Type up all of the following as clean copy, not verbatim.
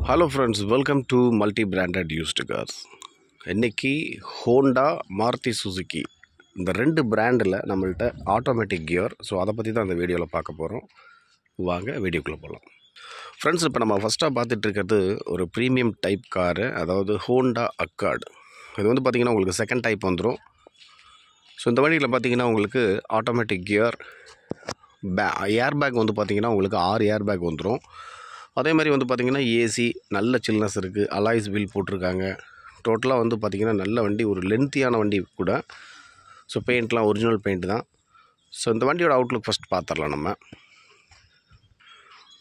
Hello friends, welcome to multi branded used cars. இன்றைக்கி Honda, Maruti Suzuki இந்த ரெண்டு பிராண்டில் நம்மள்கிட்ட ஆட்டோமேட்டிக் கியர். ஸோ அதை பற்றி தான் அந்த வீடியோவில் பார்க்க போகிறோம். வாங்க வீடியோக்குள்ளே போகலாம். ஃப்ரெண்ட்ஸ், இப்போ நம்ம ஃபஸ்ட்டாக பார்த்துட்ருக்கிறது ஒரு ப்ரீமியம் டைப் காரு, அதாவது ஹோண்டா அக்கார்டு. இது வந்து பார்த்திங்கன்னா உங்களுக்கு செகண்ட் டைப் வந்துடும். ஸோ இந்த வண்டியில் பார்த்திங்கன்னா உங்களுக்கு ஆட்டோமேட்டிக் கியர், ஏர் பேக் வந்து பார்த்திங்கன்னா உங்களுக்கு 6 ஏர் பேக் வந்துடும். அதே மாதிரி வந்து பார்த்திங்கன்னா ஏசி நல்ல சில்னஸ் இருக்குது, அலாய்ஸ் வீல் போட்டிருக்காங்க. டோட்டலாக வந்து பார்த்திங்கன்னா நல்ல வண்டி, ஒரு லென்த்தியான வண்டி கூட. ஸோ பெயிண்ட்லாம் ஒரிஜினல் பெயிண்ட் தான். ஸோ இந்த வண்டியோட அவுட்லுக் ஃபஸ்ட் பார்த்துடலாம். நம்ம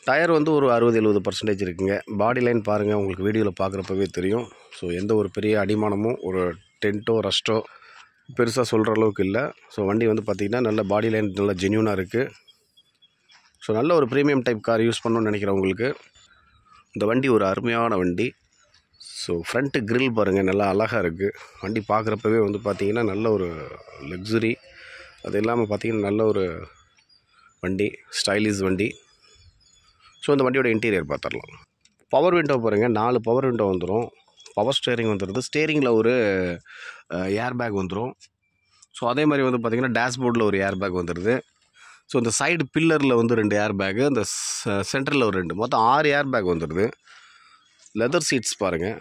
டயர் வந்து ஒரு 60-70% இருக்குங்க. பாடி லைன் பாருங்கள், உங்களுக்கு வீடியோவில் பார்க்குறப்பவே தெரியும். ஸோ எந்த ஒரு பெரிய அடிமானமும் ஒரு டென்ட்டோ ரஸ்ட்டோ பெருசாக சொல்கிற அளவுக்கு இல்லை. ஸோ வண்டி வந்து பார்த்திங்கன்னா நல்ல பாடி லைன் நல்லா ஜென்யூனாக இருக்குது. ஸோ நல்ல ஒரு ப்ரீமியம் டைப் கார் யூஸ் பண்ணணும்னு நினைக்கிறவங்களுக்கு இந்த வண்டி ஒரு அருமையான வண்டி. ஸோ ஃப்ரண்ட்டு கிரில் பாருங்கள், நல்லா அழகாக இருக்குது. வண்டி பார்க்குறப்பவே வந்து பார்த்திங்கன்னா நல்ல ஒரு லக்ஸுரி. அது இல்லாமல் பார்த்திங்கன்னா நல்ல ஒரு வண்டி, ஸ்டைலிஷ் வண்டி. ஸோ இந்த வண்டியோட இன்டீரியர் பார்த்துடலாம். பவர் விண்டோ பாருங்கள், 4 பவர் விண்டோ வந்துடும். பவர் ஸ்டேரிங் வந்துடுது. ஸ்டேரிங்கில் ஒரு ஏர் பேக் வந்துடும். ஸோ அதே மாதிரி வந்து பார்த்திங்கன்னா டேஷ்போர்டில் ஒரு ஏர் பேக் வந்துடுது. ஸோ இந்த சைடு பில்லரில் வந்து 2 ஏர் பேக்கு, இந்த சென்டரில் ஒரு 2, மொத்தம் 6 ஏர் பேக் வந்துடுது. லெதர் சீட்ஸ் பாருங்கள்,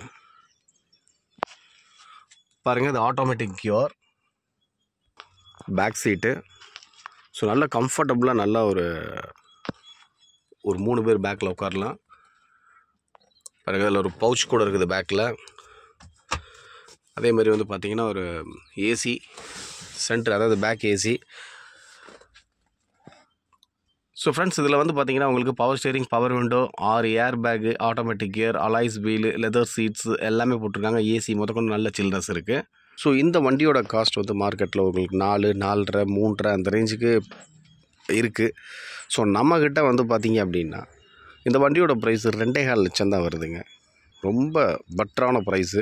இது automatic gear back seat. So நல்ல கம்ஃபர்டபுளாக நல்லா ஒரு 3 பேர் பேக்கில் உட்காரலாம். பாருங்கள், அதில் ஒரு பவுச் கூட இருக்குது பேக்கில். அதே மாதிரி வந்து பார்த்திங்கன்னா ஒரு ஏசி சென்டர், அதாவது பேக் ஏசி. ஸோ ஃப்ரெண்ட்ஸ், இதில் வந்து பார்த்திங்கன்னா உங்களுக்கு power steering, power window, 6 air bag, automatic gear, alloys wheel, leather seats எல்லாமே போட்டிருக்காங்க. ஏசி முதற்கொண்டு நல்ல சில்னஸ் இருக்குது. ஸோ இந்த வண்டியோட காஸ்ட் வந்து மார்க்கெட்டில் உங்களுக்கு 4, 4.5, 3 அந்த ரேஞ்சுக்கு இருக்குது. ஸோ நம்மக்கிட்ட வந்து பார்த்திங்க அப்படின்னா இந்த வண்டியோட ப்ரைஸு 2.25 லட்சம் தான் வருதுங்க. ரொம்ப பெட்டரான ப்ரைஸு.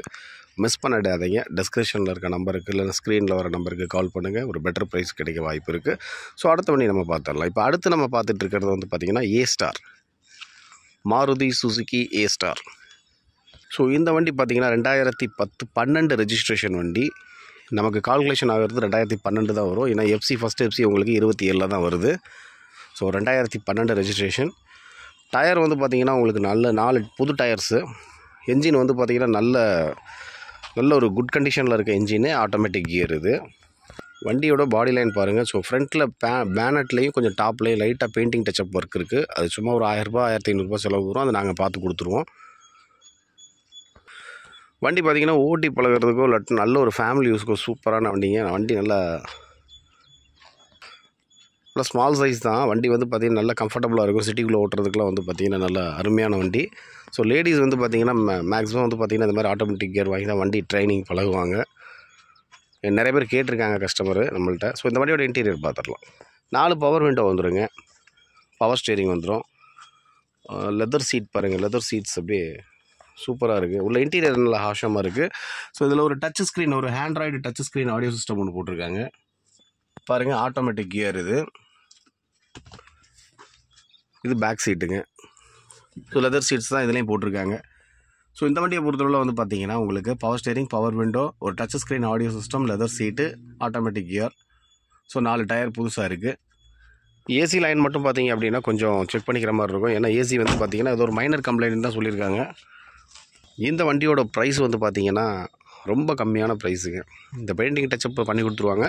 மிஸ் பண்ணிடாதீங்க. டிஸ்கிரிப்ஷனில் இருக்க நம்பருக்கு இல்லை ஸ்க்ரீனில் வர நம்பருக்கு கால் பண்ணுங்கள். ஒரு பெட்டர் ப்ரைஸ் கிடைக்க வாய்ப்பு இருக்குது. ஸோ அடுத்த வண்டி நம்ம பார்த்துடலாம். இப்போ அடுத்து நம்ம பார்த்துட்டு இருக்கிறது வந்து பார்த்திங்கன்னா ஏ-ஸ்டார், மாருதி சுசுகி ஏ-ஸ்டார். ஸோ இந்த வண்டி பார்த்திங்கன்னா 2012 ரெஜிஸ்ட்ரேஷன் வண்டி. நமக்கு கால்குலேஷன் ஆகிறது 2012 தான் வரும். ஏன்னா ஃபஸ்ட்டு எஃப்சி உங்களுக்கு 27 தான் வருது. So 2012 registration. டயர் வந்து பார்த்திங்கன்னா உங்களுக்கு நல்ல 4 புது டயர்ஸு. என்ஜின் வந்து பார்த்திங்கன்னா நல்ல ஒரு குட் கண்டிஷனில் இருக்க என்ஜினு, ஆட்டோமேட்டிக் கியர் இது. வண்டியோட பாடி லைன் பாருங்கள். ஸோ ஃப்ரண்ட்டில் பேனட்லேயும் கொஞ்சம் டாப்லேயும் லைட்டாக பெயிண்டிங் டச்சப் ஒர்க் இருக்குது. அது சும்மா ஒரு 1000 ரூபா 1500 செலவு வரும். அதை நாங்கள் பார்த்து கொடுத்துருவோம். வண்டி பார்த்திங்கன்னா ஓட்டி பழகிறதுக்கோ இல்லாட்டி நல்ல ஒரு ஃபேமிலி யூஸ்க்கோ சூப்பரான வண்டிங்க. வண்டி நல்லா ஸ்மால் சைஸ் தான். வண்டி வந்து பார்த்திங்கன்னா நல்லா கம்ஃபர்டபுளாக இருக்கும். சிட்டிக்குள்ளே ஓட்டுறதுக்குலாம் வந்து பார்த்திங்கன்னா நல்லா அருமையான வண்டி. ஸோ லேடிஸ் வந்து பார்த்திங்கன்னா மேக்ஸிமம் வந்து பார்த்திங்கன்னா இந்த மாதிரி ஆட்டோமேட்டிக் கியர் வாங்கி தான் வண்டி ட்ரைனிங் பழகுவாங்க. நிறைய பேர் கேட்டிருக்காங்க கஸ்டமரு நம்மள்ட்ட. ஸோ இந்த வண்டியோட இன்டீரியர் பார்த்துடலாம். 4 பவர் விண்டோ வந்துடுங்க. பவர் ஸ்டேரிங் வந்துடும். லெதர் சீட் பாருங்கள், லெதர் சீட்ஸ் அப்படியே சூப்பராக இருக்குது. உள்ள இன்டீரியர் நல்லா ஹாஷமாக இருக்குது. ஸோ இதில் ஒரு டச் ஸ்க்ரீன், ஒரு Android touch screen audio system ஒன்று போட்டிருக்காங்க. பாருங்கள், ஆட்டோமேட்டிக் கியர் இது பேக் சீட்டுங்க. ஸோ லெதர் சீட்ஸ் தான் இதுலேயும் போட்டிருக்காங்க. ஸோ இந்த வண்டியை பொறுத்தவரை வந்து பார்த்திங்கன்னா உங்களுக்கு பவர் ஸ்டேரிங், பவர் விண்டோ, ஒரு touch screen audio system, leather seat, automatic gear. So 4 tyre புதுசாக இருக்குது. ஏசி லைன் மட்டும் பார்த்திங்க அப்படின்னா கொஞ்சம் செக் பண்ணிக்கிற மாதிரி இருக்கும். ஏன்னா ஏசி வந்து பார்த்திங்கன்னா இது ஒரு மைனர் கம்ப்ளைண்ட் தான் சொல்லியிருக்காங்க. இந்த வண்டியோட ப்ரைஸ் வந்து பார்த்திங்கன்னா ரொம்ப கம்மியான ப்ரைஸுங்க. இந்த பெயிண்டிங் டச்சப் பண்ணி கொடுத்துருவாங்க.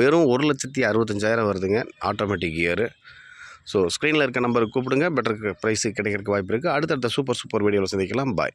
வெறும் 1,65,000 வருதுங்க ஆட்டோமேட்டிக் கியரு. ஸோ ஸ்க்ரீனில் இருக்க நம்பருக்கு கூப்பிடுங்க. பெட்டர் ப்ரைஸு கிடைக்கிறதுக்கு வாய்ப்பு இருக்குது. அடுத்தடுத்த சூப்பர் வீடியோவில் சந்திக்கலாம். பாய்.